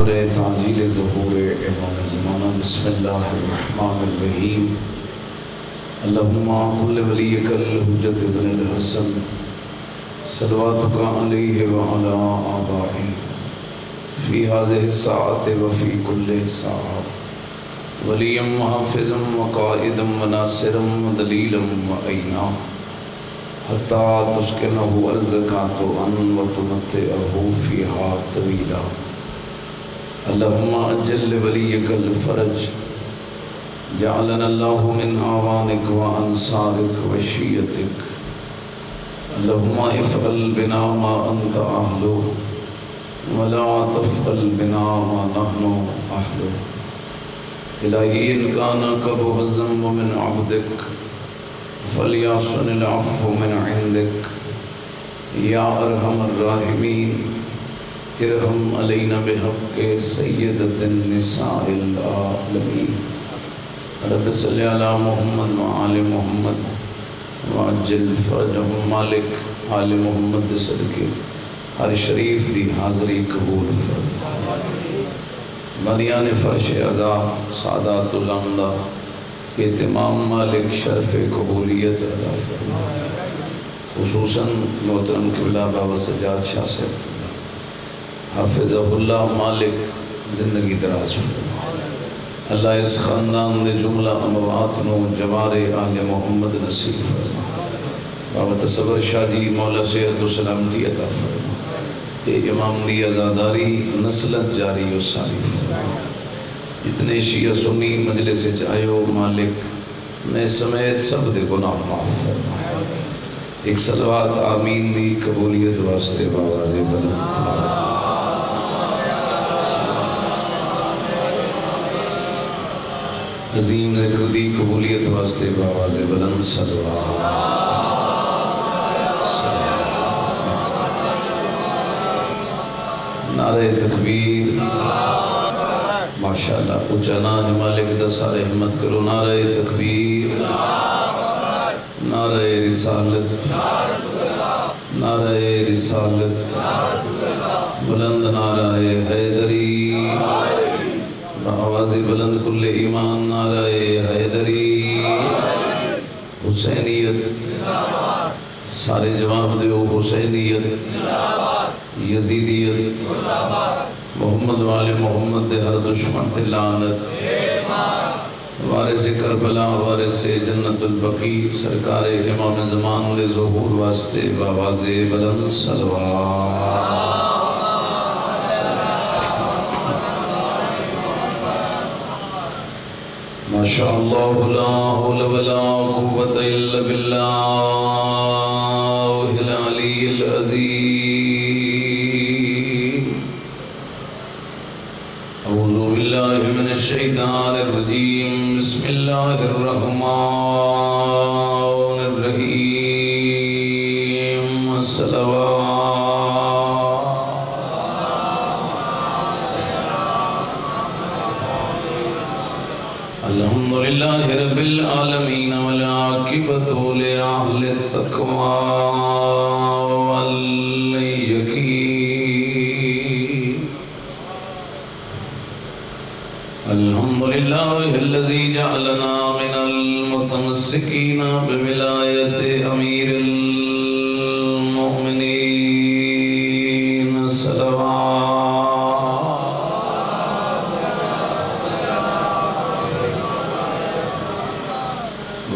تعجیل ظہور امام زمانہ بسم اللہ الرحمن الرحیم اللہم کل ولیک الحجت ابن الحسن صلواتک علیہ وعلا آبائی فی هذه الساعة وفی کل ساعة ولیا محافظا وقائدا وناصرا ودلیلا وعینا حتی تسکنہ ارزقا طوعا وتمتعہ فیہا طویلا اللہم اجل لولیک الفرج جعلنا اللہ من آوانک وانصارک وشیتک اللہم افعل بنا ما انت اہلو ولا تفعل بنا ما نحن اہلو الہی ان کانک بہزم من عبدک فلیاسن العفو من عندک یا ارحم الراحمین ارحم علینا بحق سیدت النساء العالمین رب صلی علی محمد وآل محمد وعجل فرجہم مالک آل محمد صدقے ہر شریف دی حاضری قبول فرما بنیان فرش عزا سعادات و زامدہ اہتمام مالک شرف قبولیت عطا فرما خصوصاً محترم قبلہ بابا سجاد شاہ سے حافظ اللہ مالک زندگی دراز فرما اللہ اس خاندان دے جملہ اموات نو جوار آل محمد نصیب فرما بابا تصور شاہ جی مولا صحت و سلامتی عطا فرما کہ امام دی عزاداری نسلت جاری و ساری فرما اتنے شیعہ سنی مجلس چاہیو مالک میں سمیت سب دے گناہ معاف فرما ایک صلوات آمین دی قبولیت واسطے باواز بلند عظیم ذکر دی قبولیت واسطے باواز بلند صلوات نعرہ تکبیر ماشاءاللہ اچانا ہے مالک دا سارے احمد کرو نعرہ تکبیر نعرہ رسالت نعرہ رسالت بلند نعرہ حیدری آواز بلند کل ایمان نعرہ حیدری حسینیت سارے جواب دیو حسینیت یزیدیت محمد وآل محمد دے ہر دشمن لعنت وارث کربلا وارث جنت البقیع سرکار امام زمان دے ظہور واسطے باواز بلند صلوات ماشاءاللہ لا حول ولا قوة الا باللہ العلی العظیم اعوذ باللہ من الشیطان الرجیم بسم اللہ الرحمن الرحیم الصلوات الحمدللہ رب العالمین والعاقبۃ لأہل التقوی والیقین الحمدللہ الذی جعلنا من المتمسکین بولایت امیر المؤمنین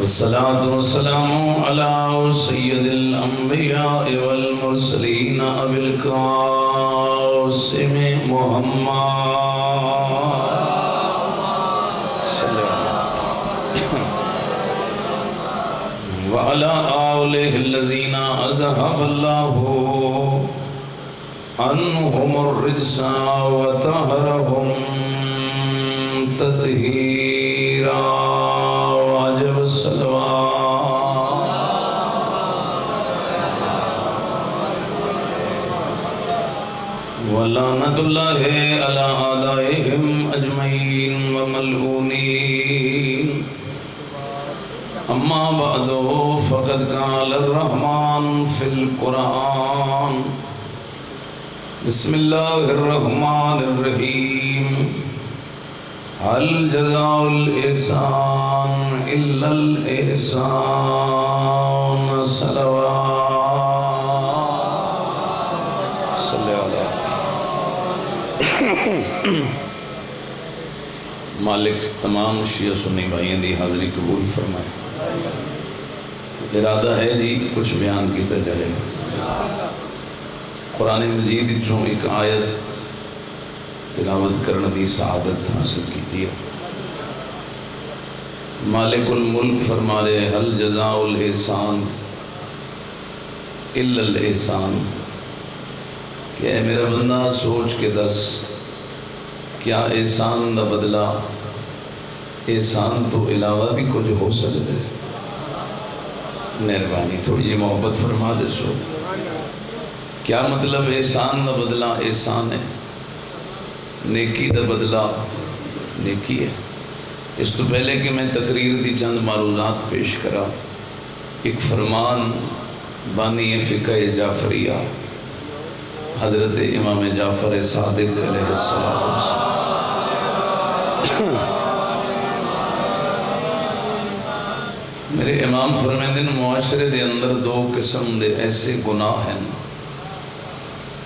والصلاة والسلام على سید الانبیاء والمرسلین ابی القاسم محمد وعلى آلہ الذین اذهب اللہ عنہم الرجس وطہرہم تطہیرا واجب الصلوات ولعنت اللہ علی اعدائہم اجمعین وملعونین اما بعد فقد قال الرحمن فی القرآن بسم اللہ الرحمن الرحیم هل جزاء الإحسان إلا الإحسان صلوات صلی اللہ مالک تمام شیعہ سنی بھائیوں دی حاضری قبول فرمائے۔ ارادہ ہے جی کچھ بیان کیتا جائے۔ قرآن مجید چوں ایک آیت تلاوت کرنے دی سعادت حاصل کی ہے۔ مالک الملک فرما رہے حل جزاء الاحسان الا الاحسان کہ اے میرا بندہ سوچ کے دس کیا احسان دا بدلہ احسان تو علاوہ بھی کچھ ہو سکتا ہے؟ مہربانی تھوڑی جی محبت فرما دے سو کیا مطلب احسان دا بدلہ احسان ہے، نیکی دا بدلہ نیکی ہے۔ اس تو پہلے کہ میں تقریر دی چند معروضات پیش کرا، ایک فرمان بانی فقہ جعفریہ حضرت امام جعفر صادق علیہ السلام میرے امام فرمائندے ہیں معاشرے دے اندر دو قسم دے ایسے گناہ ہیں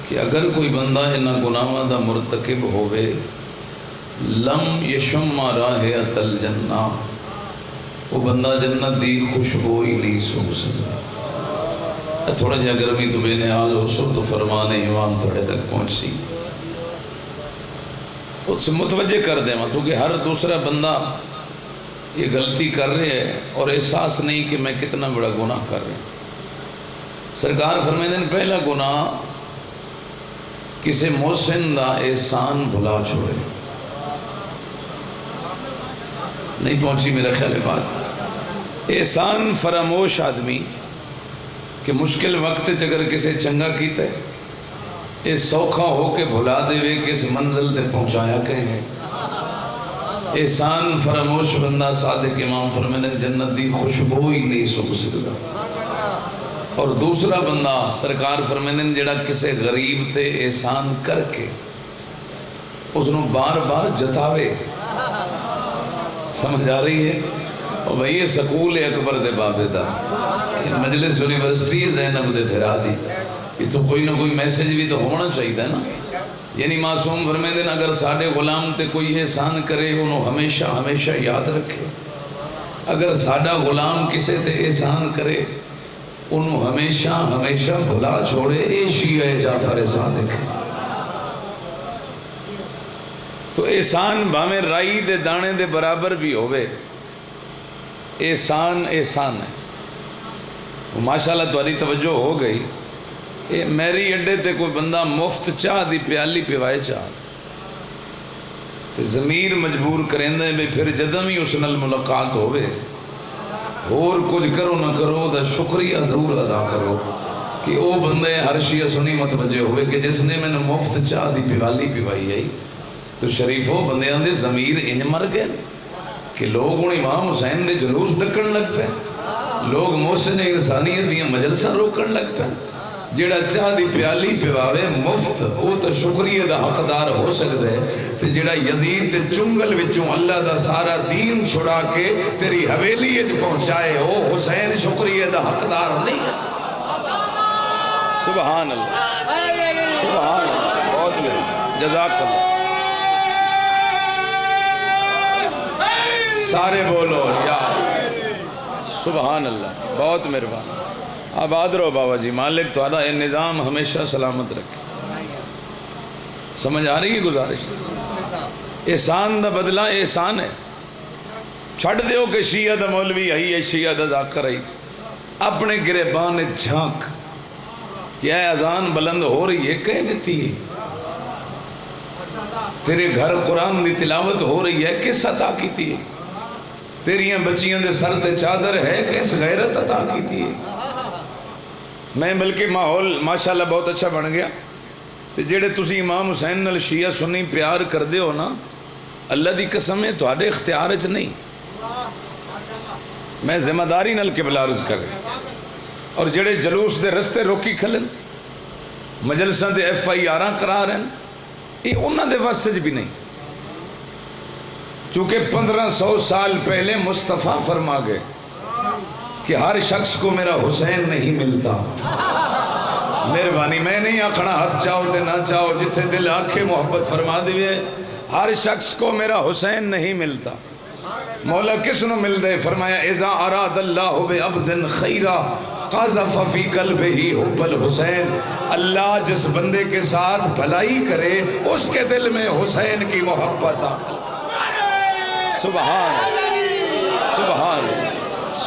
کہ اگر کوئی بندہ انہاں گناہاں دا مرتکب ہوئے لم یشم رائحۃ الجنہ وہ بندہ جنت دی خوشبو ہی نہیں سونگ سکتا۔ تھوڑا جہا گرمی تو بے نیاز ہو سو تو فرمان امام تھوڑے تک پہنچ سی اس سے متوجہ کر دیں کیونکہ ہر دوسرا بندہ یہ غلطی کر رہے ہے اور احساس نہیں کہ میں کتنا بڑا گناہ کر رہے ہیں۔ سرکار فرمائیں دیں پہلا گناہ کسی محسن دا احسان بھلا چھوڑے۔ نہیں پہنچی میرا خیال ہے بات۔ احسان فراموش آدمی کہ مشکل وقت اگر کسی چنگا کیتا ہے یہ سوکھا ہو کے بھلا دے وے کہ اس منزل تے پہنچایا کہیں۔ احسان فراموش بندہ صادق امام فرمائیں جنت دی خوشبو ہی نہیں سونگ سکتا۔ اور دوسرا بندہ سرکار فرمائیں جڑا کسی غریب تے احسان کر کے اس نو بار بار جتاوے۔ سمجھ آ رہی ہے؟ اور بھئی یہ سکول اکبر دے بابے دا مجلس یونیورسٹی زینب دے بھرا دی یہ تو کوئی نہ کوئی میسیج بھی تو ہونا چاہیے نا۔ یعنی معصوم فرمائیں دیں اگر ساڑھے غلام تے کوئی احسان کرے انہوں ہمیشہ ہمیشہ یاد رکھے، اگر ساڑھا غلام کسے تے احسان کرے انہوں ہمیشہ ہمیشہ بھلا چھوڑے۔ اے شیعہ جعفر صادق تو احسان بھامیں رائی دے دانے دے برابر بھی ہوئے، احسان احسان ہے۔ ماشاءاللہ تمہاری توجہ ہو گئی میری اڈے تے کوئی بندہ مفت چاہ دی پیالی پیوائے چاہ ضمیر مجبور کریں دے بے پھر جدم ہی اس نال ملاقات ہوئے اور کچھ کرو نہ کرو دا شکریہ ضرور ادا کرو کہ او بندے ہر شیعہ سنی متوجہ ہوئے کہ جس نے میں نے مفت چاہ دی پیالی پیوائی ہے تو شریفو بندے آندے ضمیر ان مر گئے کہ لوگ ان امام حسین دے جلوس ڈکن لگ پہ، لوگ محسن انسانیت دیا مجلسہ روکن لگ پہ۔ جیڑا چاہ دی پیالی پیواوے مفت وہ تو شکریہ دا حقدار ہو سکتے تے جیڑا یزید تے چنگل وچوں اللہ دا سارا دین چھڑا کے تیری حویلی اچ پہنچائے او حسین شکریہ دا حقدار نہیں ہے۔ سبحان اللہ سبحان اللہ بہت بہت جزاک اللہ سارے بولو یا سبحان اللہ بہت مہربان۔ آباد رہو بابا جی، مالک تمہارا یہ نظام ہمیشہ سلامت رکھے۔ سمجھ آ رہی ہے گزارش؟ احسان دا بدلہ احسان ہے۔ چھڑ دیو کہ شیعہ دا مولوی ہے شیعہ دا ذاکر ہے، اپنے گریبان جھانک کہ اے اذان بلند ہو رہی ہے کہہ دیتی ہے، تیرے گھر قرآن دی تلاوت ہو رہی ہے کس عطا کیتی ہے، تیریاں بچیاں دے سر تے چادر ہے کس غیرت عطا کیتی ہے۔ میں بلکہ ماحول ماشاءاللہ بہت اچھا بن گیا تے جیڑے تسی امام حسین نال شیعہ سنی پیار کر دے ہو نا اللہ دی قسم ہے تواڈے اختیار وچ نہیں، میں ذمہ داری نال قبلہ عرض کر اور جڑے جلوس دے رستے روکی کھلن مجلساں تے FIR کرا رہے ہیں، یہ انہاں دے واسطے بھی نہیں، چونکہ 1500 سال پہلے مصطفیٰ فرما گئے کہ ہر شخص کو میرا حسین نہیں ملتا۔ مہربانی، میں نہیں آکھنا ہاتھ چاہو تے نہ چاہو، جتھے دل آنکھے محبت فرما دیئے، ہر شخص کو میرا حسین نہیں ملتا۔ مولا کس نو مل دے؟ فرمایا اذا اراد اللہ بعبد خیرا قذف فی قلبہ حب الحسین، اللہ جس بندے کے ساتھ بھلائی کرے اس کے دل میں حسین کی محبت داخل۔ سبحان سبحان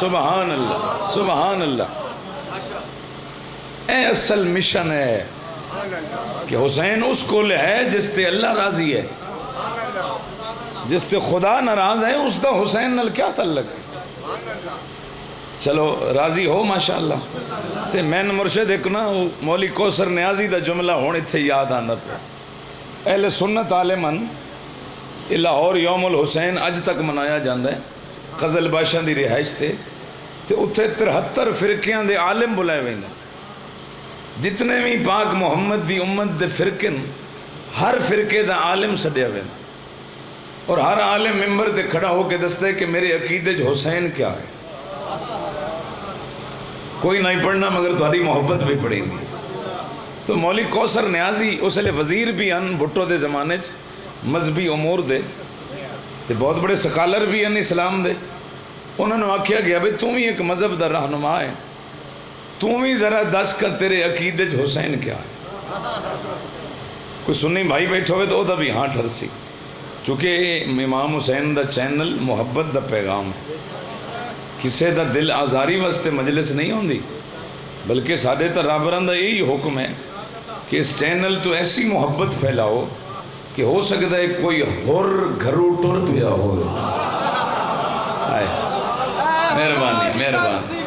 سبحان اللہ سبحان اللہ۔ اے اصل مشن ہے کہ حسین اس کو ہے جس تے اللہ راضی ہے، جس تے خدا ناراض ہے اس دا حسین نال کیا تعلق ہے؟ چلو راضی ہو ماشاءاللہ۔ تے میں مرشد ایک نا مولی کوثر نیازی دا جملہ ہونے تھے یاد آنا پہ، اہل سنت عالمان لاہور یوم الحسین اج تک منایا جاندہ ہے، قزل بادشاہ دی رہائش تھے، تے اتھے 73 فرقیاں دے عالم بلائے ہوئے ہیں، جتنے بھی پاک محمد دی امت دے فرقن ہر فرقے دا عالم سڈیا ہوئے ہیں، اور ہر عالم ممبر تے کھڑا ہو کے دستے کہ میرے عقیدے جو حسین کیا ہے۔ کوئی نہیں پڑھنا مگر تمہاری محبت بھی پڑھیں گی۔ تو مولی کوثر نیازی اس لئے وزیر بھی ان بھٹو دے زمانے مذہبی امور دے تے بہت بڑے سکالر بھی ان اسلام دے، انہوں نے آکھیا گیا بھئی تم ہی ایک مذہب دا رہنما ہے، تم ہی ذرا دس کر تیرے عقیدے جو حسین کیا ہے۔ کوئی سنی بھائی بیٹھو ہوئے تو او دا بھی ہاں ٹھر سی، چونکہ امام حسین دا چینل محبت دا پیغام ہے، کسے دا دل آزاری واسطے مجلس نہیں ہوندی، بلکہ سادے تا رابران دا یہی حکم ہے کہ اس چینل تو ایسی محبت پھیلاؤ کہ ہو سکتا ہے کوئی ہور گھرو ٹر پیا ہو۔ مہربانی مہربانی،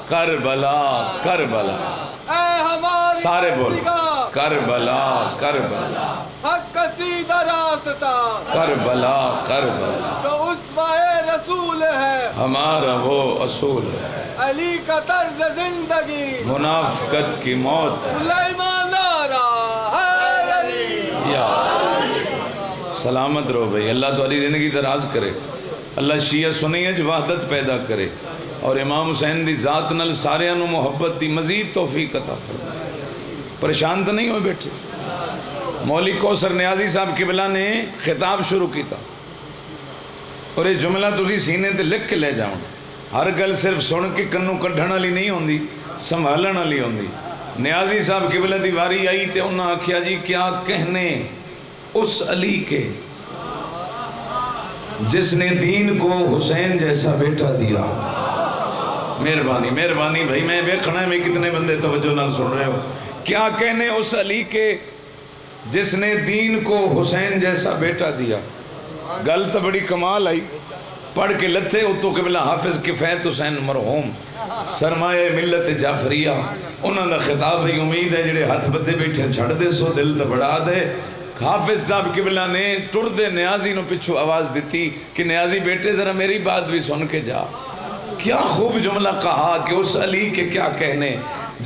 کربلا کربلا، سارے بول کربلا کربلا، حق کا سیدھا راستہ کربلا کربلا، جو اسوہ رسول ہے ہمارا وہ اصول ہے، علی کا طرز زندگی منافقت کی موت ہے۔ سلیمان نارا حیر علی۔ یا سلامت رہو بھئی، اللہ تمہاری زندگی دراز کرے، اللہ شیعہ سنیج وحدت پیدا کرے، اور امام حسین دی ذات نل سارے انو محبت دی مزید توفیق عطا فرمائے۔ پریشان تو نہیں ہوئے بیٹھے؟ مولی کوثر نیازی صاحب قبلہ نے خطاب شروع کیتا، اور یہ جملہ تسی سینے تے لکھ کے لے جاؤں، ہر گل صرف سن کے کنوں کڈھن والی نہیں ہوندی، سنبھالن والی ہوندی۔ نیازی صاحب قبلہ دی واری آئی تے انہاں آکھیا جی کیا کہنے اس علی کے جس نے دین کو حسین جیسا بیٹا دیا۔ مہربانی مہربانی بھائی، میں دیکھنا ہے میں کتنے بندے توجہ نہ سن رہے ہو۔ کیا کہنے اس علی کے جس نے دین کو حسین جیسا بیٹا دیا۔ گل تو بڑی کمال آئی، پڑھ کے لتھے اتو قبلہ حافظ کفایت حسین مرحوم سرمایہ ملت جعفریہ، انہوں نے خطاب ہے، امید ہے جڑے ہاتھ بدے بیٹھے چھڑ دے سو دل تو بڑھا دے۔ حافظ صاحب قبلہ نے ٹر دے نیازی نو پچھو آواز دیتی کہ نیازی بیٹے ذرا میری بات بھی سن کے جا۔ کیا خوب جملہ کہا کہ اس علی کے کیا کہنے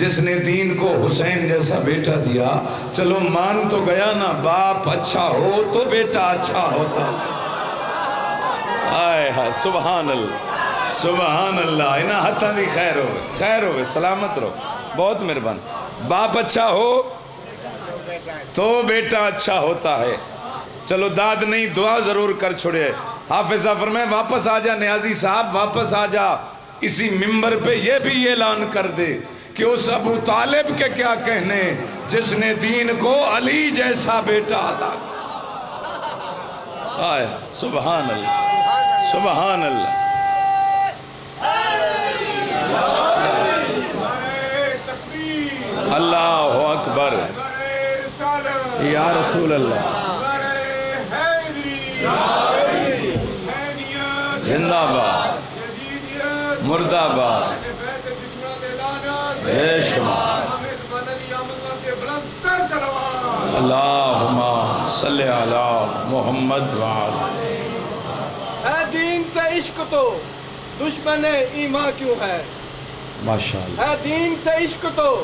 جس نے دین کو حسین جیسا بیٹا دیا۔ چلو مان تو گیا نا، باپ اچھا ہو تو بیٹا اچھا ہوتا۔ آئے ہاں سبحان اللہ سبحان اللہ، انہاں ہتھاں دی خیر ہوئے سلامت رہو، بہت مہربان۔ باپ اچھا ہو تو بیٹا اچھا ہوتا ہے۔ چلو داد نہیں دعا ضرور کر چھوڑے۔ حافظ صاحب فرمائے واپس آ جا نیازی صاحب، واپس آ جا، اسی ممبر پہ یہ بھی اعلان کر دے کہ اس ابو طالب کے کیا کہنے جس نے دین کو علی جیسا بیٹا عطا کیا۔ آئے سبحان اللہ سبحان اللہ۔ اللہ اکبر، یا رسول اللہ، زندہ باد، مردہ باد، بے شمار۔ اللہم صلی علی محمد وعلا۔ اے دین سے عشق تو دشمن ایمان کیوں ہے؟ ماشاءاللہ۔ اے دین سے عشق تو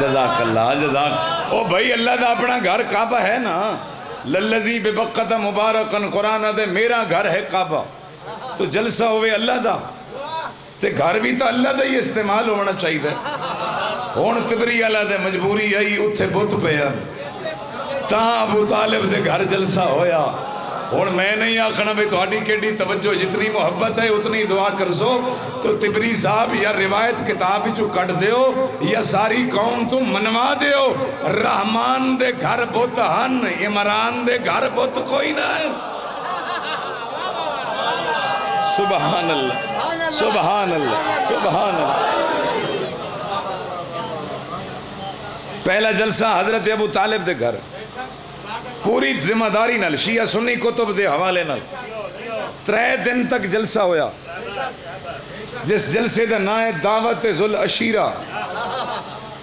جزاک اللہ جزاک. او بھائی اللہ دا اپنا گھر کعبہ ہے نا. للذی ببقۃ مبارکن قرآن دے میرا گھر ہے کعبہ. تو جلسہ ہوئے اللہ دا تے گھر بھی تو اللہ دا ہی استعمال ہونا چاہیے. ہون تبری اللہ دے مجبوری آئی اتھے بت پیا تاں ابو طالب دے گھر جلسہ ہویا. ہون میں نہیں آکھنا بھی تہاڈی کیڑی توجہ جتنی محبت ہے اتنی دعا کر سو. تو تبری صاحب یا روایت کتاب چو کٹ دیو یا ساری قوم تو منوا دیو. رحمان دے گھر بت ہن عمران دے گھر بت کوئی نہ ہے. سبحان اللہ سبحان اللہ سبحان اللہ. پہلا جلسہ حضرت ابو طالب دے گھر پوری ذمہ داری نال شیعہ سنی کتب دے حوالے نال 3 دن تک جلسہ ہویا. جس جلسے دا نام ہے دعوت ذل عشیرہ.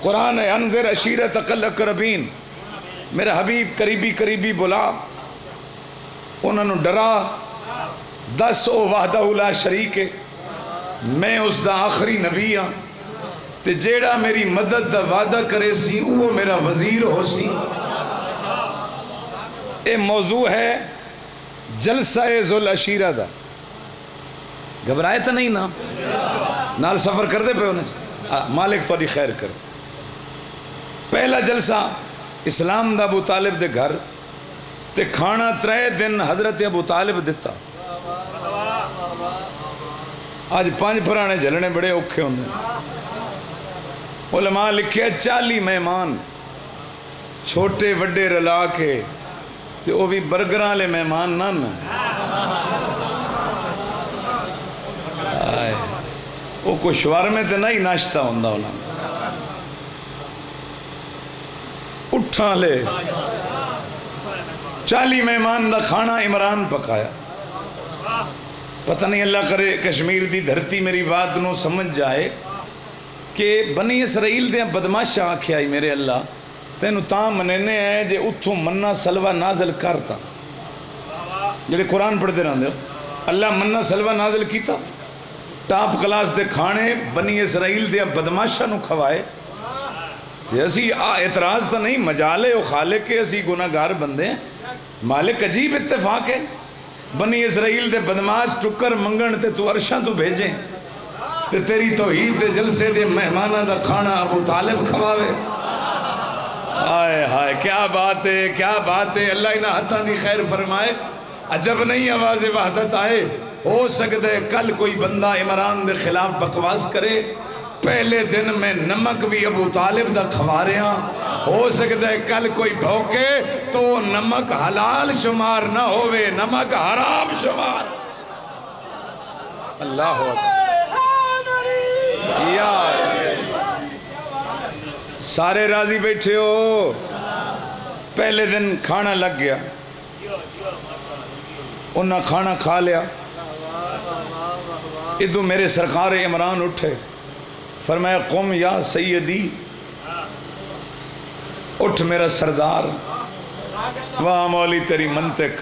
قرآن ہے انذر عشیرتک الاقربین. میرا حبیب قریبی قریبی بلا انہوں نے ڈرا. 10 او وحدہ لا شریک ہے میں اس دا آخری نبی ہاں تے جیڑا میری مدد دا وعدہ کرے سی وہ میرا وزیر ہو سی. اے موضوع ہے جلسہ ذل عشیرہ دا. گھبرائے تو نہیں نا نال سفر کر دے پہ انہیں مالک تھوڑی خیر کر. پہلا جلسہ اسلام دا ابو طالب دے گھر تے کھانا 3 دن حضرت ابو طالب دیتا. آج 5 پرانے جلنے بڑے اوکھے ہوندے. علماء لکھے 40 مہمان چھوٹے وڈے رلا کے تے وہ بھی برگراں لے مہمان نہ وہ کو شوارمے تے نہیں ناشتہ ہوندہ ہونا. اٹھا لے 40 مہمان دا کھانا عمران پکایا. پتہ نہیں اللہ کرے کشمیر دی دھرتی میری بات نو سمجھ جائے کہ بنی اسرائیل دے بدماشا آکھے آئی میرے اللہ تینو تاں منینے ہیں جے اتھو منہ سلوہ نازل کرتا. جڑے قرآن پڑھتے رہن دے اللہ منہ سلوہ نازل کیتا. ٹاپ کلاس دے کھانے بنی اسرائیل دے بدماشا نو کھوائے. اسی اعتراض تا نہیں مجالے و خالق کے اسی گناہگار بندے ہیں. مالک عجیب اتفاق ہے بنی اسرائیل دے بدماش ٹکر منگن تے تو عرشاں تو بھیجیں تے تیری توحید دے جلسے دے مہمانہ دا کھانا ابو طالب کھواوے. آئے ہائے کیا بات ہے کیا بات ہے. اللہ انہا حتیٰ دی خیر فرمائے. عجب نہیں آواز وحدت آئے. ہو سکتا ہے کل کوئی بندہ عمران دے خلاف بکواس کرے. پہلے دن میں نمک بھی ابو طالب دا کھوا رہے ہیں. ہو سکتا ہے کل کوئی بھوکے تو نمک حلال شمار نہ ہوئے نمک حرام شمار. اللہ یا سارے راضی بیٹھے ہو. پہلے دن کھانا لگ گیا. انہاں کھانا کھا لیا. ادھو میرے سرکار عمران اٹھے فرمایا قم یا سیدی اٹھ میرا سردار. واہ مولی تیری منطق.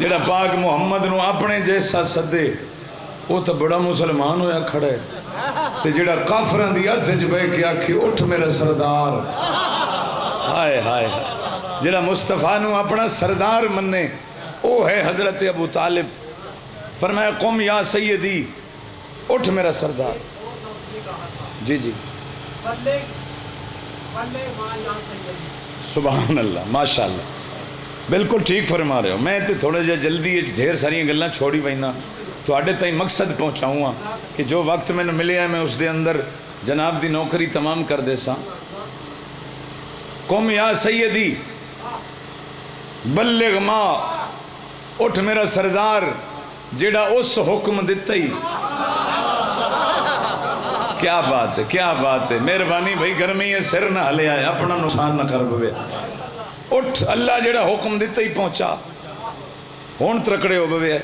جڑا پاک محمد نو اپنے جیسا سدے وہ تو بڑا مسلمان ہویا کھڑے تے جڑا کافران دی ادھج بے کے آکھی اٹھ میرا سردار. ہائے ہائے جڑا مصطفیٰ نو اپنا سردار مننے او ہے حضرت ابو طالب. فرمایا قم یا سیدی اٹھ میرا سردار. جی جی سبحان اللہ ماشاءاللہ بالکل ٹھیک فرما رہے ہو. میں تے تھوڑا جا جلدی ڈھیر ساری گلاں چھوڑی وینا تواڈے تائیں مقصد پہنچاؤں گا کہ جو وقت میں نے ملے ہے میں اس دے اندر جناب دی نوکری تمام کر دے سا. قم یا سیدی بلغ ما اٹھ میرا سردار جیڑا اس حکم دیتا ہی. کیا بات ہے کیا بات ہے. مہربانی بھائی گرمی ہے سر نہ ہلے آئے اپنا نقصان نہ کر بوے. اٹھ اللہ جیڑا حکم دیتا ہی پہنچا. ہون ترکڑے ہو بوے.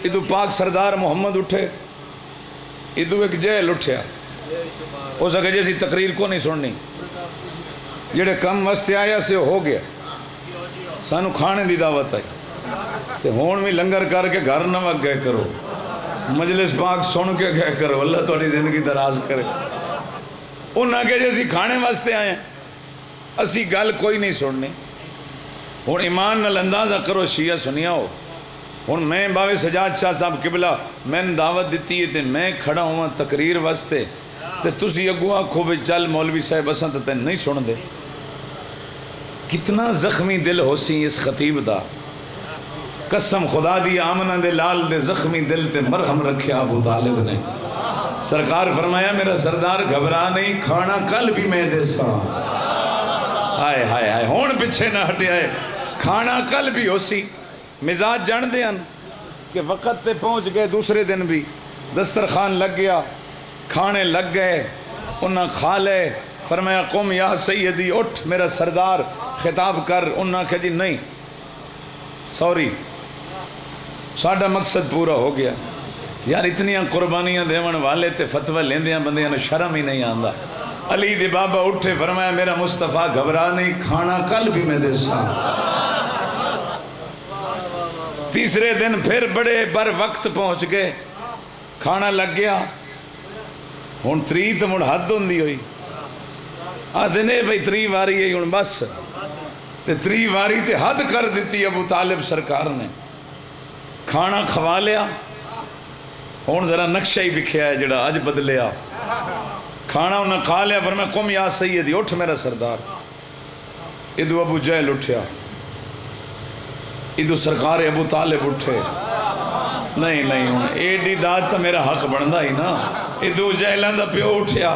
ادھو پاک سردار محمد اٹھے. ادھو ایک جیل اٹھیا. ہو سکے جیسی تقریر کو نہیں سننی. جیڑے کم واسطے آیا سے ہو گیا. سانو کھانے دی دعوت آئی تے ہون بھی لنگر کر کے گھر نہ وگ گئے کرو. مجلس پاک سن کے گئے کرو. اللہ تھوڑی زندگی دراز کرے. انہاں کہ جی اسی کھانے واسطے آئے ہیں، اسی گل کوئی نہیں سننی۔ ہوں ایمان نال اندازہ کرو شیعہ سنیا ہو، ہوں میں باوے سجاد شاہ صاحب قبلہ میں نے دعوت دیتی ہے تے میں کھڑا ہوا تقریر واسطے تے تسی اگوں آکھو بھی چل مولوی صاحب اساں تے تین نہیں سن دے۔ کتنا زخمی دل ہو سی اس خطیب دا، قسم خدا دی آمنہ دے لال دے زخمی دل تے مرہم رکھیا ابو طالب نے۔ سرکار فرمایا میرا سردار گھبرا نہیں، کھانا کل بھی میں دے سا۔ ہائے ہائے ہائے، ہون پیچھے نہ ہٹے آئے، کھانا کل بھی ہو سی۔ مزاج جان دے ان کہ وقت تے پہنچ گئے، دوسرے دن بھی دسترخوان لگ گیا، کھانے لگ گئے، انہاں کھا لے۔ فرمایا قم یا سیدی، اٹھ میرا سردار، خطاب کر۔ انہاں کہ جی نہیں سوری، ساڈا مقصد پورا ہو گیا۔ یار اتنیاں قربانیاں دیون والے تے فتوی لیندیاں بندیاں نوں شرم ہی نہیں آندا۔ علی دے بابا اٹھے، فرمایا میرا مصطفیٰ گھبرا نہیں، کھانا کل بھی میں دے سا۔ تیسرے دن پھر بڑے بر وقت پہنچ گئے، کھانا لگ گیا۔ ہن تری تو مڑ حد ہوندی ہوئی، آدھے نے بھئی تری واری ہے ہن بس، تے تری واری تے حد کر دیتی ابو طالب سرکار نے۔ کھانا کھوا لیا، ہن ذرا نقشہ ہی دکھیا ہے جڑا اج بدلیا۔ کھانا انہیں کھا لیا، فرمایا قم یا سیدی، اٹھ میرا سردار۔ ادو ابو جہل اٹھیا، ادو سرکار ابو طالب اٹھے۔ نہیں نہیں ہوں ایڈی داد تو میرا حق بندا ہی نا۔ ادو جہلاں دا پیو اٹھیا،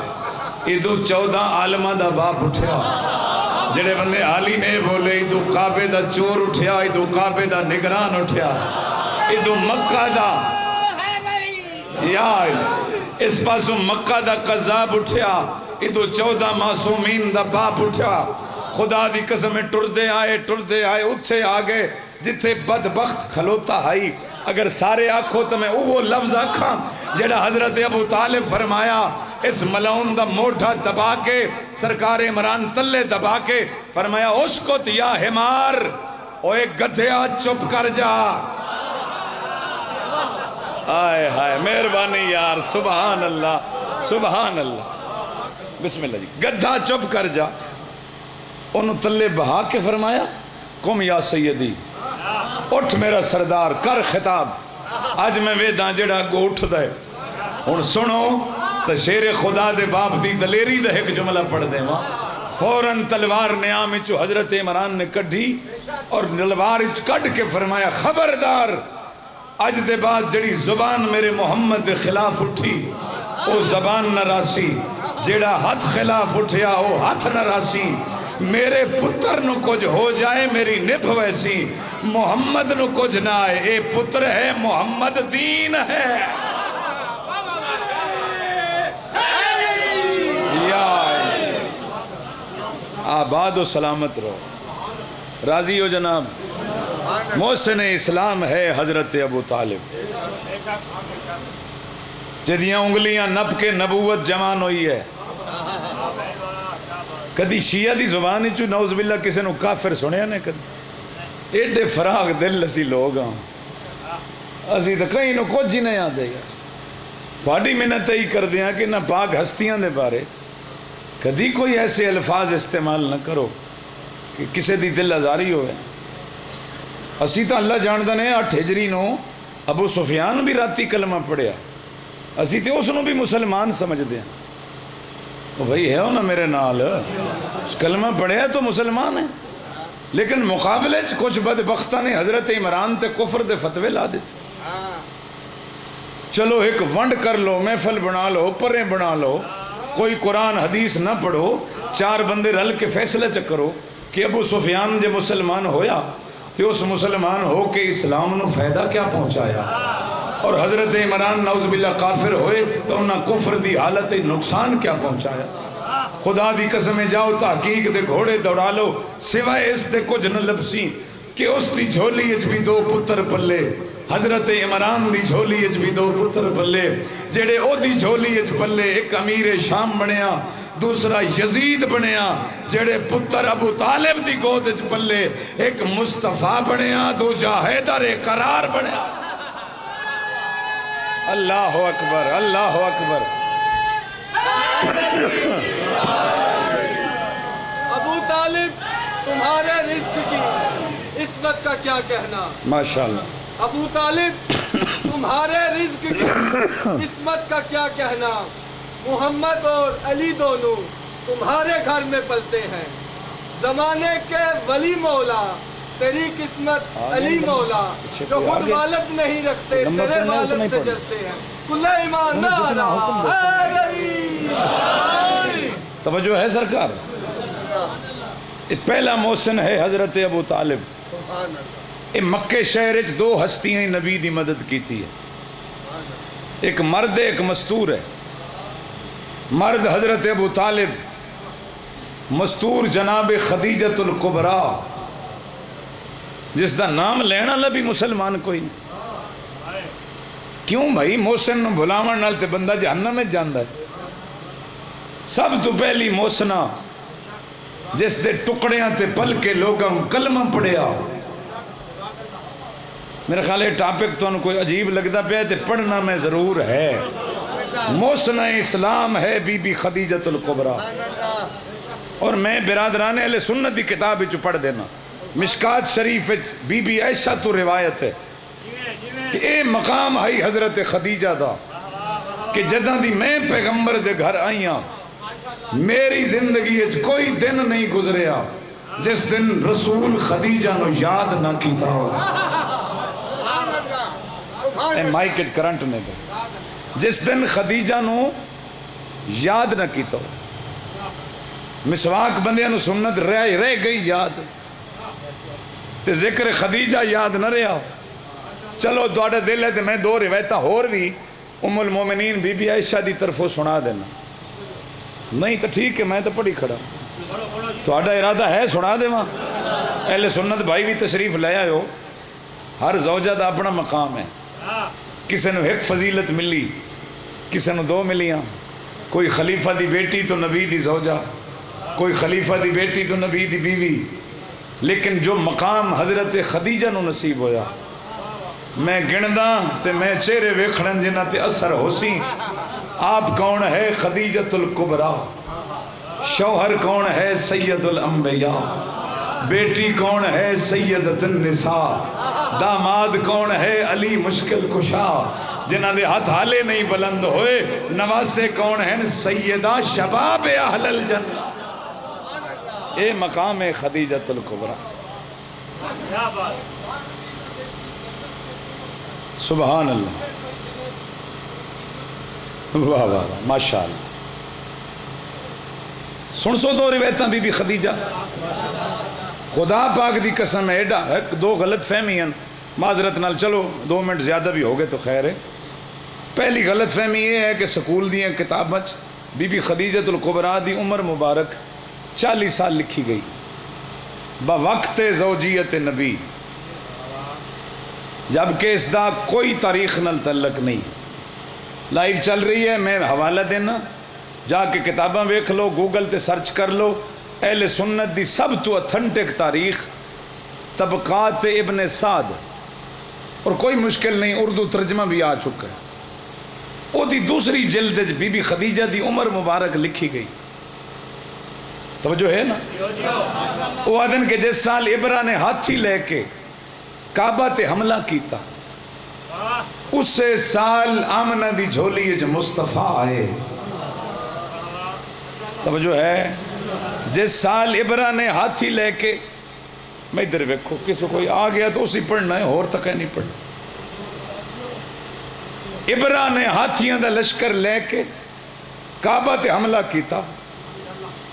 ادو 14 عالماں دا باپ اٹھیا۔ جڑے بندے حالی نے بولے، ادو کعبے دا چور اٹھیا، ادو کعبے دا نگران اٹھیا، ادو مکہ دا یا اس پاسوں مکہ دا قذاب اٹھیا، ادو 14 معصومین دا باپ اٹھیا۔ خدا دی قسم ٹردے آئے اتھے آگے جتھے بدبخت کھلوتا ہائی۔ اگر سارے آکھو تو میں وہ لفظ آکھاں جڑا حضرت ابو طالب فرمایا، اس ملعون دا موٹھا دبا کے، سرکار عمران تلے دبا کے فرمایا اسکت یا حمار، اوے گدھیا چپ کر جا۔ آئے ہائے مہربانی یار، سبحان اللہ سبحان اللہ، بسم اللہ جی۔ گدھا چپ کر جا، انہوں تلے بہا کے فرمایا قم یا سیدی، اٹھ میرا سردار، کر خطاب۔ آج میں ویداں جڑا گو اٹھ دے ہن سنو تو شیر خدا دے باپ دی دلیری دے ایک جملہ پڑھ دے ماں۔ فوراً تلوار نیام چو حضرت عمران نے کڈھی اور تلوار کڈ کے فرمایا خبردار، اج دے بعد جڑی زبان میرے محمد دے خلاف اٹھی او زبان نہ راسی، جڑا ہاتھ خلاف اٹھیا او ہاتھ نہ راسی۔ میرے پتر نو کچھ ہو جائے میری نبھ ویسی، محمد نو کچھ نہ آئے، اے پتر ہے محمد دین ہے۔ یا آباد و سلامت رہو، راضی ہو جناب۔ محسن اسلام ہے حضرت ابو طالب، جدیاں انگلیاں نپ کے نبوت جوان ہوئی ہے۔ کدی شیعہ دی زبان چو نعوذ باللہ کسی نو کافر سنیا نے کدی؟ ایڈے فراغ دل اسی لوگ ہاں، اسی تو کہیں نو کچھ ہی نہیں آتے گا۔ تھوڑی منت ہی کر دیا کہ نہ پاک ہستیاں دے بارے کدی کوئی ایسے الفاظ استعمال نہ کرو کہ کسی دی دل آزاری ہوئے۔ اسی تو اللہ جاندہ نے 8 ہجری نو ابو سفیان بھی راتی کلمہ پڑھیا، اسی تو اس نو بھی مسلمان سمجھ دیا۔ بھئی ہے ہو نا میرے نال، کلمہ پڑھیا تو مسلمان ہے، لیکن مقابلے کچھ بدبختہ نے حضرت عمران تے کفر دے فتوے لا دیتے۔ چلو ایک ونڈ کر لو، محفل بنا لو، پریں بنا لو، کوئی قرآن حدیث نہ پڑھو، 4 بندے رل کے فیصلہ چکرو کہ ابو سفیان جے مسلمان ہویا تو اس مسلمان ہو کے اسلام نو فائدہ کیا پہنچایا، اور حضرت عمران نعوذ باللہ کافر ہوئے تو انہاں کفر دی حالت نقصان کیا پہنچایا۔ خدا دی قسمیں جاؤ تحقیق دے گھوڑے دوڑا لو، سوائے اس دے کچھ نہ لبسی کہ اس دی جھولی اچ بھی 2 پتر پلے، حضرت عمران دی جھولی اچ بھی 2 پتر پلے، جڑے او دی جھولی اچ پلے، ایک امیر شام بنیا، دوسرا یزید بنیا، جڑے پتر ابو طالب دی گود اچ پلے، ایک مصطفیٰ بنیا، دوجا حیدر قرار بنیا۔ اللہ اکبر اللہ اکبر۔ ابو طالب تمہارے رزق کی عصمت کا کیا کہنا؟ ماشاءاللہ. ابو طالب تمہارے رزق کی عصمت کا کیا کہنا؟ محمد اور علی دونوں تمہارے گھر میں پلتے ہیں. زمانے کے ولی مولا تیری قسمت علی مولا جو خود والد نہیں رکھتے تیرے والد سے ڈرتے ہیں. کل ایمان نعرہ حیدری. توجہ ہے سرکار. پہلا محسن ہے حضرت ابو طالب. یہ مکے شہر دو ہستیاں نبی دی مدد کی تھی. ایک مرد ہے ایک مستور ہے. مرد حضرت ابو طالب، مستور جناب خدیجۃ الکبریٰ جس دا نام لینا لبی مسلمان کوئی نہیں. کیوں بھائی؟ محسن نو بھلاون نال تے بندہ جہنم میں جاندا ہے. سب تو پہلی محسنہ جس دے ٹکڑیاں تے پل کے لوگاں کلمہ پڑھیا. میرے خیال ہے ٹاپک تو کوئی عجیب لگتا پیا تے پڑھنا میں ضرور ہے. محسنہ اسلام ہے بی بی خدیجۃ الکبریٰ. اور میں برادران اہل سنت دی کتاب وچ پڑھ دینا. مشکات شریف بی بی عائشہ تو روایت ہے کہ اے مقام ہے حضرت خدیجہ دا کہ جداں دی میں پیغمبر دے گھر آئیاں میری زندگی وچ کوئی دن نہیں گزریا جس دن رسول خدیجہ نو یاد نہ کیتا ہو. اے مائک کرنٹ نے دے جس دن خدیجہ نو یاد نہ کیتا ہو. مسواک بندیاں نو سنت رہ گئی یاد تے ذکر خدیجہ یاد نہ رہا. چلو تواڈا دل ہے تے میں دو روایتاں ہور بھی ام المومنین بی بی عائشہ دی طرفوں سنا دینا. نہیں تو ٹھیک ہے میں تو پڑھی کھڑا. تواڈا ارادہ ہے سنا دیواں. اہل سنت بھائی بھی تشریف لے آئے. ہر زوجہ دا اپنا مقام ہے. کسی نے ایک فضیلت ملی کسی نے دو ملیاں. کوئی خلیفہ دی بیٹی تو نبی دی زوجہ، کوئی خلیفہ دی بیٹی تو نبی دی بیوی. لیکن جو مقام حضرت خدیجہ نو نصیب ہویا میں گندا تے میں چہرے ویکھن جنہ تے اثر ہو سی. آپ کون ہے؟ خدیجۃ الکبریٰ. شوہر کون ہے؟ سید الانبیاء. بیٹی کون ہے؟ سیدۃ النساء. داماد کون ہے؟ علی مشکل کشا جنہ دے ہاتھ حالے نہیں بلند ہوئے. نواسے کون ہیں؟ سیدہ شباب اہل الجنہ. اے مقام خدیجۃ الکبریٰ. سبحان اللہ. واہ واہ ماشاء اللہ. سن سو دو روایتاں بی بی خدیجہ. خدا پاک دی قسم ہے ایڈا دو غلط فہمیاں معذرت نال. چلو 2 منٹ زیادہ بھی ہو گئے تو خیر ہے. پہلی غلط فہمی یہ ہے کہ سکول دیاں کتاباں بی بی خدیجۃ الکبریٰ دی عمر مبارک 40 سال لکھی گئی بوقت زوجیت نبی، جبکہ اس دا کوئی تاریخ نال تعلق نہیں. لائیو چل رہی ہے، میں حوالہ دینا جا کے کتاباں ویکھ لو، گوگل تے سرچ کر لو. اہل سنت دی سب تو اتھنٹک تاریخ طبقات ابن سعد، اور کوئی مشکل نہیں اردو ترجمہ بھی آ چکا ہے. وہ دی دوسری جلد بی بی خدیجہ دی عمر مبارک لکھی گئی. توجہ ہے نا. وہ آدن کہ جس سال ابرا نے ہاتھی لے کے کعبہ تے حملہ کیتا اس سال آمنہ دی جھولی جو مصطفیٰ آئے. توجہ ہے. جس سال ابرا نے ہاتھی لے کے، میں ادھر ویکھو کسی کوئی آ گیا تو اسی پڑھنا ہے اور تک نہیں پڑھنا. ابرا نے ہاتھیاں دا لشکر لے کے کعبہ تے حملہ کیتا.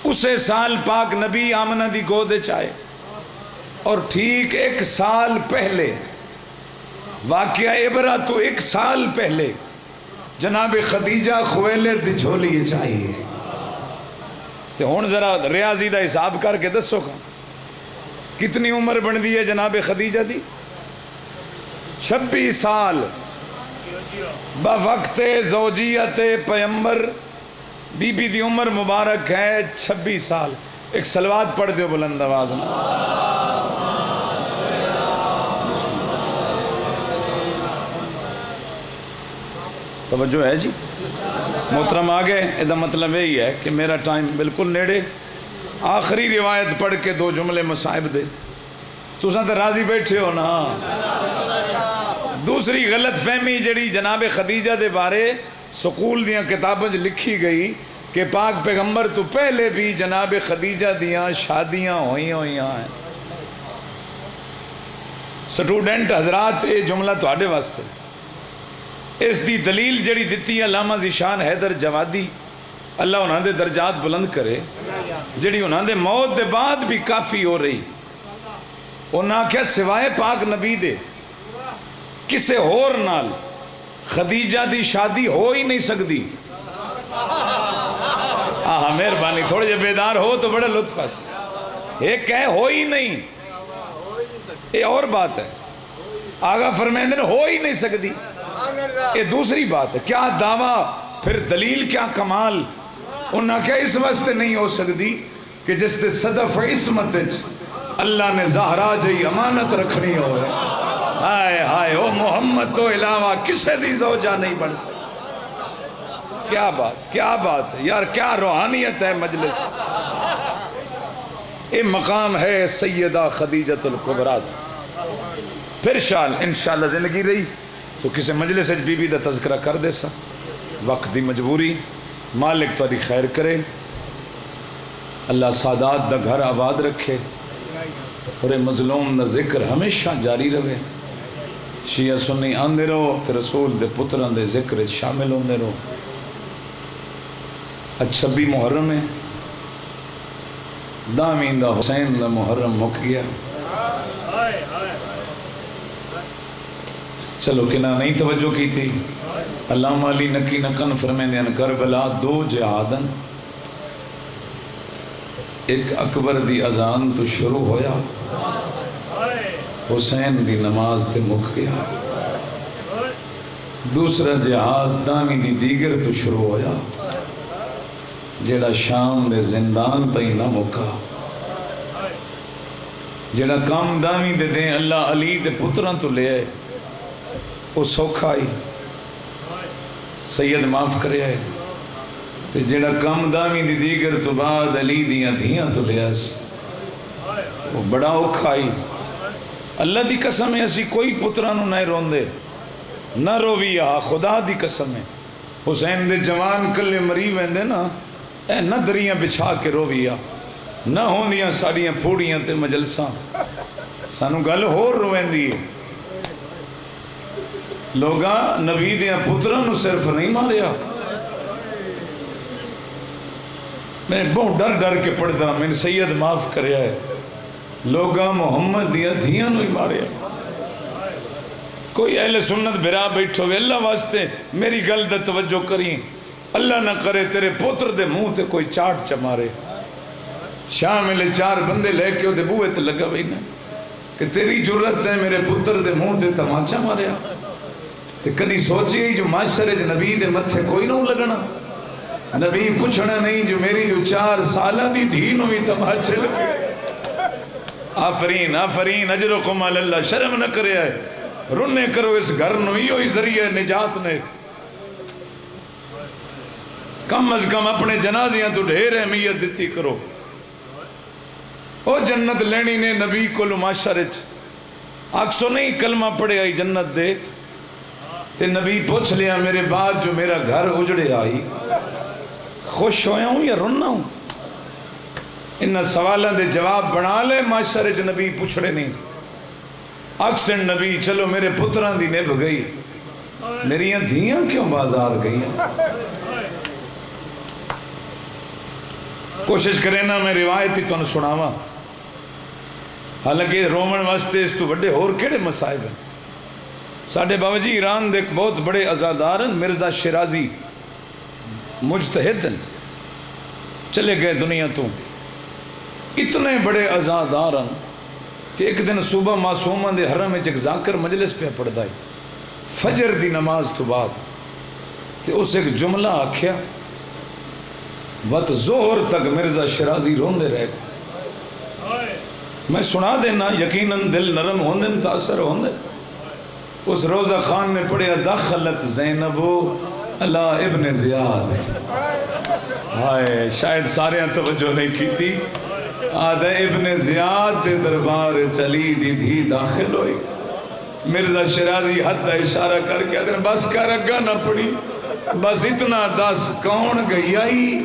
اسے سال پاک نبی آمنہ دی گود چائے. اور ٹھیک 1 سال پہلے واقعہ ابرا تو 1 سال پہلے جناب خدیجہ خویلد دی جھولی چاہیے. تے ہون ذرا ریاضی دا حساب کر کے دسو گا کتنی عمر بن دی ہے جناب خدیجہ دی؟ 26 سال بوقت زوجیت پیمبر. بی بی دی عمر مبارک ہے 26 سال. ایک صلوات پڑھ دیو بلند آواز میں. توجہ ہے جی. محترم آگے یہ مطلب یہی ہے کہ میرا ٹائم بالکل نیڑے. آخری روایت پڑھ کے 2 جملے مصائب دے. تساں تے راضی بیٹھے ہو نا. دوسری غلط فہمی جڑی جناب خدیجہ دے بارے سکول دیاں کتابیں لکھی گئی کہ پاک پیغمبر تو پہلے بھی جناب خدیجہ دیاں شادیاں ہوئی ہیں. سٹوڈنٹ حضرات یہ جملہ تواڈے واسطے. اس دی دلیل جڑی دتی علامہ ذیشان حیدر جوادی اللہ انہاں دے درجات بلند کرے جڑی انہاں دے موت دے بعد بھی کافی ہو رہی. انہاں کیا سوائے پاک نبی دے کسے ہور نال خدیجہ دی شادی ہو ہی نہیں سکتی. مہربانی تھوڑے جے بیدار ہو تو بڑے لطف سے. ایک کہے ہو ہی نہیں یہ اور بات ہے. آغا فرمائیں ہو ہی نہیں سکتی یہ دوسری بات ہے. کیا دعویٰ پھر دلیل کیا کمال. انہاں کیا اس واسطے نہیں ہو سکتی کہ جس تے صدف عصمت اللہ نے زہرا جئی امانت رکھنی ہو. ہائے ہائے او محمد تو علاوہ کسے دی زوجہ نہیں بن سکتی. کیا بات ہے یار, کیا روحانیت ہے مجلس. یہ مقام ہے سیدہ خدیجۃ الکبریٰ. پھر انشاءاللہ زندگی رہی تو کسی مجلس بی بی دا تذکرہ کر دے سا. وقت دی مجبوری. مالک تاری خیر کرے. اللہ سادات دا گھر آباد رکھے اور مظلوم دا ذکر ہمیشہ جاری رہے. شیعہ سنی آندے رہو تے رسول دے پتران دے ذکر شامل ہوندے رہو. 26 محرم ہے. دامین دا حسین دا محرم مک گیا. چلو کنا نہیں توجہ کی تھی. علامہ علی نکی نکن فرمیندے ان کربلا 2 جہادن. ایک اکبر دی اذان تو شروع ہویا, حسین دی نماز تے مک گیا. دوسرا جہاد دامی دی دیگر تو شروع ہویا جیڑا شام دے زندان تئی نہ مکا. جیڑا کام دامی دے دیں اللہ علی دے پتران تو لے آئے وہ سوکھا آئی سید معاف کرے آئے. تے جیڑا کام دامی دی دیگر تو بعد علی دیاں دھیاں تو لے آئے وہ بڑا اوکھا آئی. اللہ دی قسم ہے اسی کوئی پترانو نہ روندے نہ روی آہا. خدا دی قسم ہے حسین دے جوان کلے مری ویندے نا اے نہ دریاں بچھا کے روی آ نہ ہوندیاں ساڑیاں پھوڑیاں تے مجلساں. سانو گل ہور رویندی ہے. لوگاں نبی دیاں پترانو صرف نہیں ماریا. میں بہت ڈر کے پڑھتا میں سید معاف کریا ہے. لوگاں محمد دیاں دھیاں نو ہی ماریا. کوئی اہل سنت برا بیٹھو وے اللہ واسطے میری گل دا توجہ کریں. اللہ نہ کرے تیرے پتر دے منہ تے کوئی چاٹ چمارے. شام ملے 4 بندے لے کے دے بوئے تے لگا بھئی نا کہ تیری جرت ہے میرے پتر دے منہ تے تماچا ماریا. تے کدی سوچی جو معاشرے جو نبی دے متھے کوئی نہ لگنا. نبی پوچھنا نہیں جو میری جو 4 سالہ دی دھی نو بھی تماچے لگے. آفرین آفرین اجرکم علی اللہ. شرم نہ کرے آئے رنے کرو اس گھر نو ہی ذریعہ نجات نے. کم از کم اپنے جنازیاں تو ڈھیر اہمیت دیتی کرو. او جنت لینی نے نبی کو معاشرچ آکسو نہیں کلمہ پڑے آئی جنت دے تے نبی پوچھ لیا میرے بعد جو میرا گھر اجڑے آئی خوش ہویا ہوں یا رننا ہوں. انہا سوالہ دے جواب بنا لے معاشرچ نبی پوچھڑے نہیں. اکثر نبی چلو میرے پتران دی نب گئی میریاں دھیاں کیوں بازار گئی ہیں. کوشش کریں نا میں روایت ہی تو سناواں. حالانکہ رومن واسطے اس تو بڑے اور کیڑے مسائب ہیں. ساڑھے بابا جی ایران دے بہت بڑے ازادار ہیں. مرزا شیرازی مجتہد ہیں چلے گئے دنیا تو. اتنے بڑے ازادار ہیں کہ ایک دن صبح معصومہ دے حرم میں ایک ذاکر مجلس پہ پڑھ دائی فجر دی نماز تو بعد. تے اس ایک جملہ آکھیا وقت ظہر تک مرزا شیرازی روندے رہے. میں سنا دینا یقیناً دل نرم ہوندے متاثر ہوندے. اس روزہ خان نے پڑھیا دخلت زینب اللہ ابن زیاد ہائے شاید سارے توجہ نہیں کی تھی آدھا ابن زیاد دے دربار چلی دی دھی داخل ہوئی مرزا شیرازی حد اشارہ کر کے اگر بس کر اگا نہ پڑی بس اتنا دس کون گئی آئی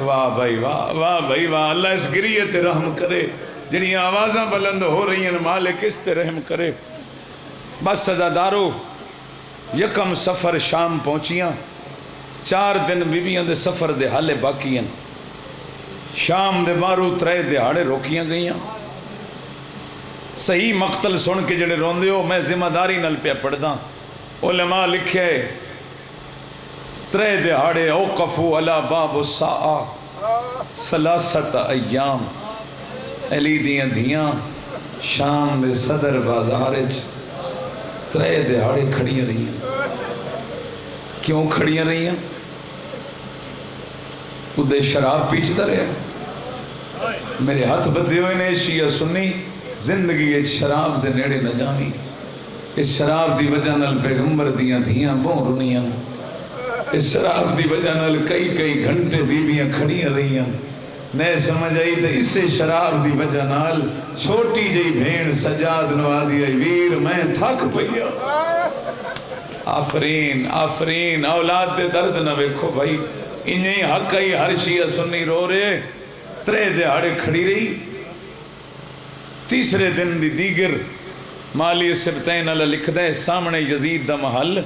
واہ بھائی واہ واہ بھائی واہ اللہ اس گریے تے رحم کرے جنہی آوازاں بلند ہو رہی ہیں مالک اس تے رحم کرے بس سزادارو یکم سفر شام پہنچیاں 4 دن بیبیاں دے سفر دے حالے باقی ہیں شام دے بارو 3 دہاڑے روکیاں گئیاں صحیح مقتل سن کے جڑے روندے ہو میں ذمہ داری نل پہ پڑھدا علماء لکھے 3 دہاڑے اوقفو علی باب الساعہ 3 ایام علی دیاں دھیاں شام دے صدر بازار 3 دہاڑے کھڑیاں رہی ہیں کیوں کھڑیاں رہی ہیں ادھے شراب پیچھتا رہے میرے ہاتھ بدے ہوئے نے شیعہ سنی زندگی ایک شراب دے نیڑے نہ جانی اس شراب دی وجہ نال پیغمبر دیاں دھیاں بہن رونیاں اس شراب دی وجہ نال کئی گھنٹے بیویاں کھڑیاں رہیاں میں سمجھ آئی تو اسے شراب دی وجہ نال چھوٹی جئی بھین سجاد نوادی آئی ویر میں تھک پئیا آفرین آفرین اولاد دے درد نہ ویکھو بھائی انہیں حق ہی ہر شیعہ سنی رو رہے 3 دہاڑے کھڑی رہی تیسرے دن دی دیگر مالی سبتین اللہ لکھ دے سامنے یزید دا محل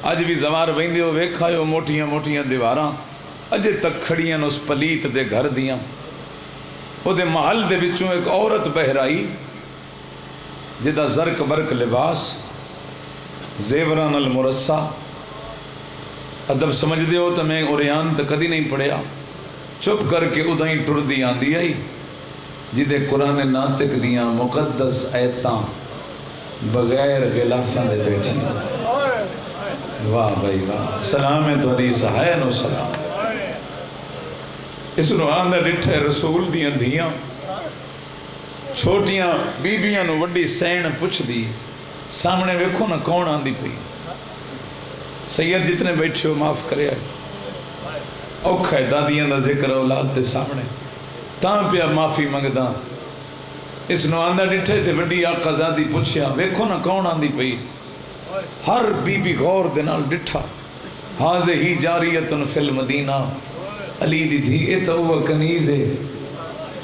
اج بھی زوار ویندے ہو ویکھا ہو موٹیاں موٹیاں دیواراں اجے تک کھڑیاں اس پلیت دے گھر دیاں او دے محل دے وچوں ایک عورت بہرائی جدا زرق برق لباس زیوران المرسہ ادب سمجھ دے ہو تو میں اوریان تو کدی نہیں پڑھیا چپ کر کے ادائیں ٹر دی آندی آئی جدے قرآن ناطق دیاں مقدس ایتاں بغیر غلافاں دے بیٹھی واہ بھائی واہ سلام ہے تو حدیث ہے نو سلام اس روحان دے ڈٹھے رسول دیاں دھیاں چھوٹیاں بیبیاں نو وڈی سین پوچھ دی سامنے ویکھو نہ کون آندی پئی سید جتنے بیٹھے ہو معاف کرے آئے اوکھا ہے دادیاں دا ذکر اولاد دے سامنے تاں پہ معافی منگدا اس نو آندہ ڈٹھے تے وڈی آقا زادی پوچھیا ویکھو نہ کون آندی پئی ہر بی بی غور دے نال ڈٹھا حاضر ہی جاریتن فی المدینہ علی دی تھی اے تو وہ کنیز ہے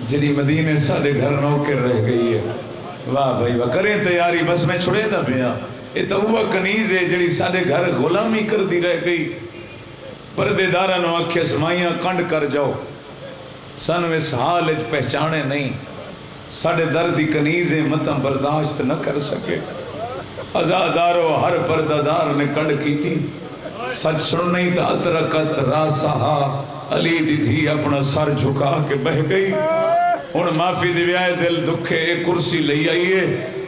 جڑی مدینے ساڑے گھر نوکر رہ گئی ہے واہ بھائی واہ کریں تیاری بس میں چھڑے دا پیا اے تو وہ کنیز ہے جڑی ساڑے گھر غلامی کر دی رہ گئی پردے دارہ نو آکھے سمائیاں کنڈ کر جاؤ سن اس حال اچ پہچانے نہیں ساڑے دردی کنیزیں متم برداشت نہ کر سکے ازادارو ہر پردادار نے کنڈ کی تھی سچ سن نہیں تا اترکت راسہا علی دی تھی اپنا سر جھکا کے بہ گئی ان معافی دیوائے دل دکھے ایک کرسی لئی آئیے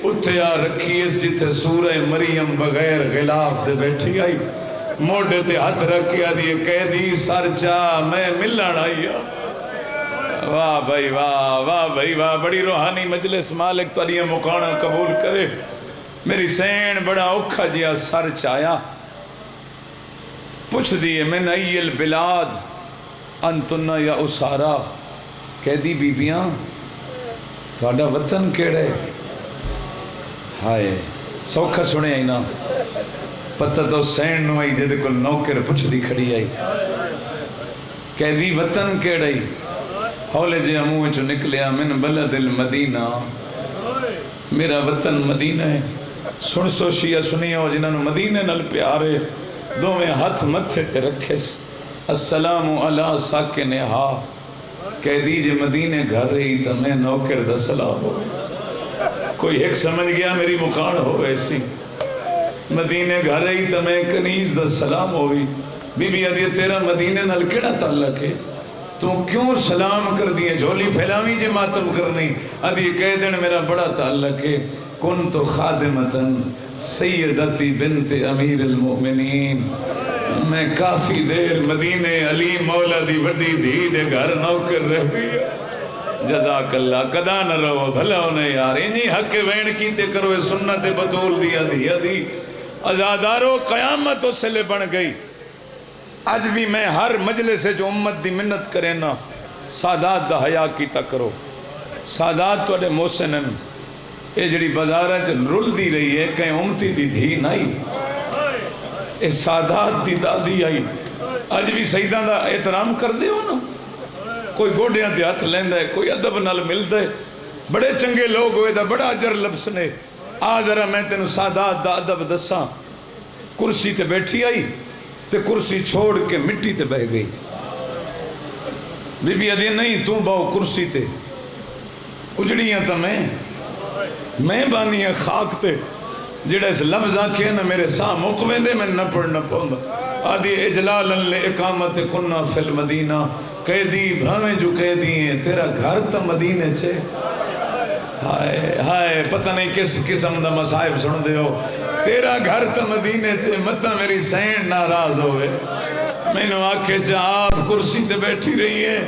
اتھے آ رکھی اس جتے سورہ مریم بغیر غلاف دے بیٹھی آئی موڑے تے ہاتھ رکھیا دیئے قیدی سر چاہ میں ملن آئیا واہ بھائی واہ بڑی روحانی مجلس مالک تو علیہ مقانہ قبول کرے میری سین بڑا اوکھا جیا سر چایا پوچھ دیئے من ای البلاد انتنا یا اسارا قیدی بیبیاں تھوڑا وطن کیڑے ہائے سوکھا سنے آئی نا پتہ تو سین نو آئی جدے کل نوکر پوچھ دی کھڑی آئی قیدی وطن کیڑے ہولے جے اموہ چو نکلیا من بلد المدینہ میرا وطن مدینہ ہے سن سو شیعہ سنیا ہو جنہوں مدینہ نل پیارے دو میں ہاتھ متھے تے رکھے السلام علی ساکن ہا کہہ دیجئے مدینہ گھر رہی تا میں نوکر دا سلام ہو کوئی ایک سمجھ گیا میری مقان ہو ایسی مدینہ گھر رہی تا میں کنیز دا سلام ہوئی بی بی عدیہ تیرا مدینہ نل کڑا تعلق ہے تو کیوں سلام کر دیئے جھولی پھیلاوی جے ماتم کرنی عدیہ کہہ دن میرا بڑا تعلق ہے کن تو خادمتن سیدتی بنت امیر المؤمنین میں کافی دیر مدینہ علی مولا دی وڈی دھی دے گھر نوکر رہ گئی جزاک اللہ قدا نہ رہو بھلا ہونے یار انہی حق وین کیتے کرو سنت بطول دیا دی ازادارو قیامت اس لئے بن گئی. اج بھی میں ہر مجلس سے جو امت دی منت کرے نا سادات دا حیا کیتا کرو. سادات توڑے محسنن اے جڑی بازارہ چ رل دی رہی ہے کہیں امتی دی دھی نہیں اے سادات دی دادی آئی. اج بھی سیدان دا احترام کر دے ہو نا. کوئی گوڑیاں دے ہاتھ لیندہ ہے کوئی ادب نال ملدہ ہے. بڑے چنگے لوگ ہوئے دا بڑا اجر لبس نے. آ ذرا میں تینوں سادات دا ادب دساں. کرسی تے بیٹھی آئی تے کرسی چھوڑ کے مٹی تے بہ گئی. بی بی ادھی نہیں تو باؤ کرسی تے اجڑیاں تا میں بانی ہے خاک تے جڑا اس لفظ آکھے نا میرے ساں مقوے دے میں نہ پڑھنا پاؤں. آدھی اجلالا لے اقامت کننا فی المدینہ قیدی بھامیں جو قیدی ہیں تیرا گھر تا مدینے چھے. ہائے ہائے پتہ نہیں کس قسم دا مصائب سن دے ہو. تیرا گھر تا مدینے چھے متا میری سین ناراض ہوئے. میں نے آکھے آپ کرسی تے بیٹھی رہی ہے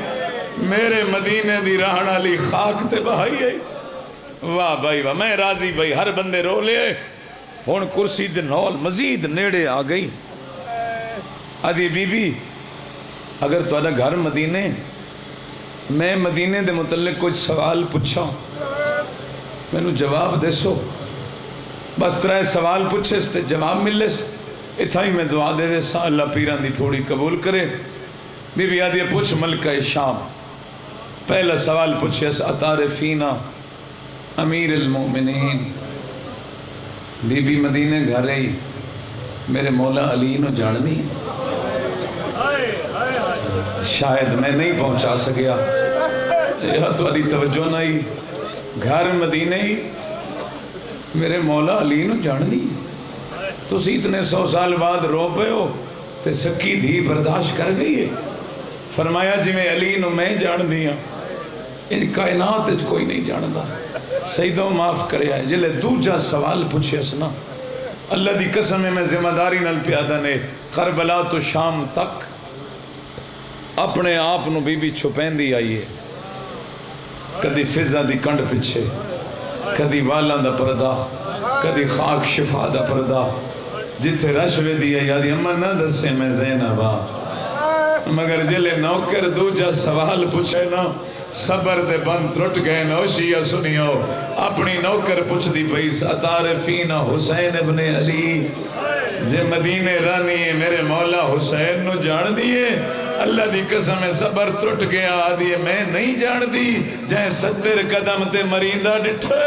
میرے مدینے دی رہنا لی خاک تے بہائی ہے. واہ بھائی واہ میں راضی بھائی ہر بندے رو لے. ہون کرسی دے نول مزید نیڑے آ گئی. آدھی بی بی اگر تو گھر مدینے میں مدینے دے متعلق کچھ سوال پوچھا میں نو جواب دے سو. بس ترائے سوال پوچھے اس تے جواب ملے سے اتھا ہی میں دعا دے دے سا اللہ پیران دی تھوڑی قبول کرے. بی بی آدھی پوچھ ملکہ شام. پہلا سوال پوچھے اس اتعرفینا امیر المومنین. بی بی مدینے گھر رہی میرے مولا علی نو جاننی. شاید میں نہیں پہنچا سکیا یہ تو علی توجہ نہیں. گھر مدینے ہی میرے مولا علی نو جاننی. تو اسی اتنے 100 سال بعد رو پے ہو تے سکی دھی برداشت کر گئی ہے. فرمایا جی میں علی نو میں جان دیا ان کائنات کوئی نہیں جاندہ. سیدوں معاف کرے آئے جلے دوجہ سوال پوچھے سنا اللہ دی قسم میں ذمہ داری نل پیادہ نے کربلا تو شام تک اپنے آپ نو بی بی چھپین دی آئیے. کدی فضا دی کنڈ پچھے کدی والان دا پردہ کدی خاک شفا دا پردہ جتھے رشوے دی ہے یادی اممہ نہ دسے میں زینبا. مگر جلے نوکر دوجہ سوال پوچھے نا صبر دے بند رٹ گئے نوشیہ سنیو. اپنی نوکر پوچھ دی بھئی اتعرفین حسین ابن علی. جے مدینے رانی ہے میرے مولا حسین نو جان دیئے. اللہ دی قسم صبر ترٹ گیا. آدھی میں نہیں جان دی جائیں 70 قدم تے مریندہ ڈٹھے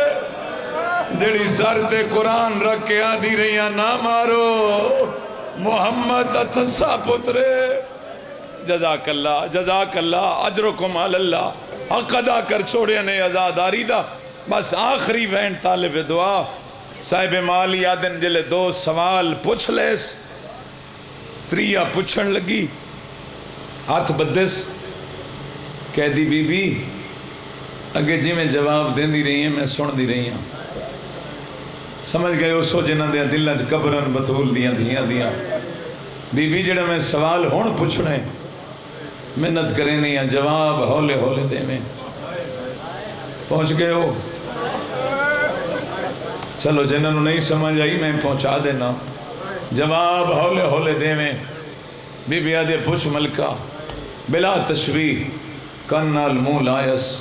جڑی سر تے قرآن رکھ کے آدھی رہیاں نہ مارو محمد اتسا پترے. جزاک اللہ اجرکم علی اللہ. حق ادا کر چھوڑے نے ازاداری دا. بس آخری وین طالب دعا صاحب مالی آدن جلے 2 سوال پوچھ لیس. تریہ پوچھن لگی ہاتھ بدس کہہ دی بی بی اگے جی میں جواب دین دی رہی ہیں میں سن دی رہی ہوں. سمجھ گئے اسو جنہ دیا دلہ قبرن بطول دیاں. بی بی جڑا میں سوال ہون پوچھنے محنت کریں نہیں ہیں جواب ہولے ہولے دے میں پہنچ گئے ہو. چلو جنہوں نہیں سمجھ آئی میں پہنچا دینا. جواب ہولے ہولے دے میں. بی بی آدھے پوچھ ملکہ بلا تشریح کنال منہ لائس.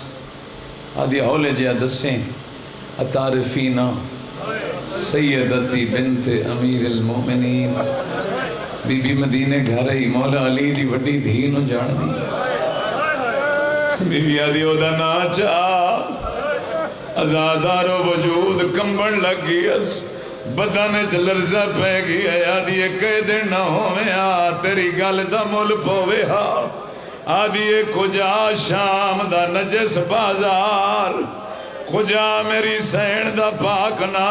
آدھے ہولے جیا دسیں اتعرفینا سیدتی بنت امیر المومنین. بی بی مدینے گھر ہی مولا علی دی وڈی دھی نو جان دی. بی بی آدھی او دا ناچا ازادارو وجود کمبن لگ گئی بدن چلرزہ پہ گئی. آدھی کئی دن نہ ہوئے تیری گل دا مل پوے ہا. آدھی کجا شام دا نجس بازار کجا میری سین دا پاکنا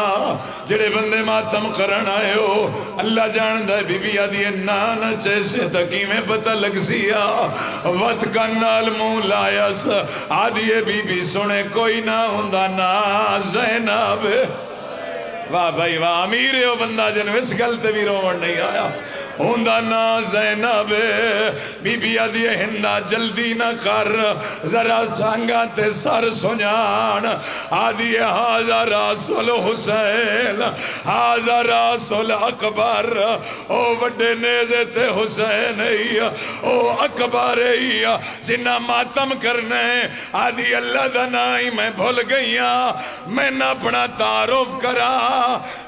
جڑے بندے ماتم کرن آئے ہو اللہ جان دا. بی بی آدھی نانا چیسے تکی میں پتہ لگ سیا وقت کنال منہ لائس. آدھی بی بی سنے کوئی نہ ہوندہ نا زینب. واہ بھائی واہ امیر ہو بندہ جن اس گلتے بھی رومن نہیں آیا. ہوندا نا زینب بی بی آدھی ہندا جلدی نہ کر ذرا سانگا تے سر سنیان آدھی ہاذا رسول حسین ہاذا رسول اکبر او وڈے نیزے تے حسین ہی او اکبر ہی جنہ ماتم کرنے آدھی اللہ دا نائی میں بھول گئیاں میں نہ اپنا تعارف کرا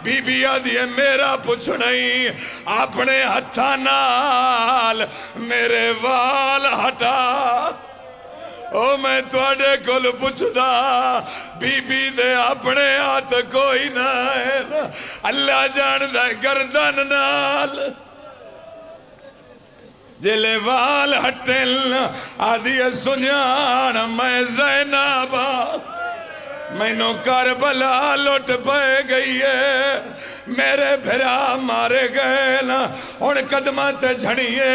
بی بی آدھی میرا پوچھ نہیں اپنے ہتھا نال میرے وال ہٹا او میں توڑے کل پوچھدا بی بی دے اپنے ہاتھ کوئی نہ ہے اللہ جان دے گردن نال جلے وال ہٹل آدھی سنیان میں زینب مینوں کربلا لٹ پے گئی ہے میرے بھرا مارے گئے نا ہن قدمہ تے جھڑیے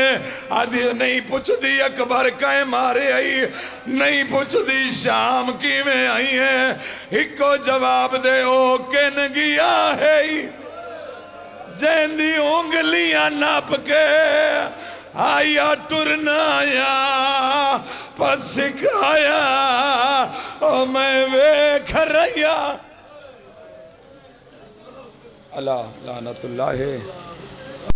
آدھی نہیں پوچھ دی اکبر کائیں مارے آئی نہیں پوچھ دی شام کی میں آئی ہے ہکو جواب دے او کن گیا ہے جین دی انگلیاں ناپ کے آیا ٹرنا یا پس سکھایا او میں ویکھ رہیا اللہ لعنت اللہ ہے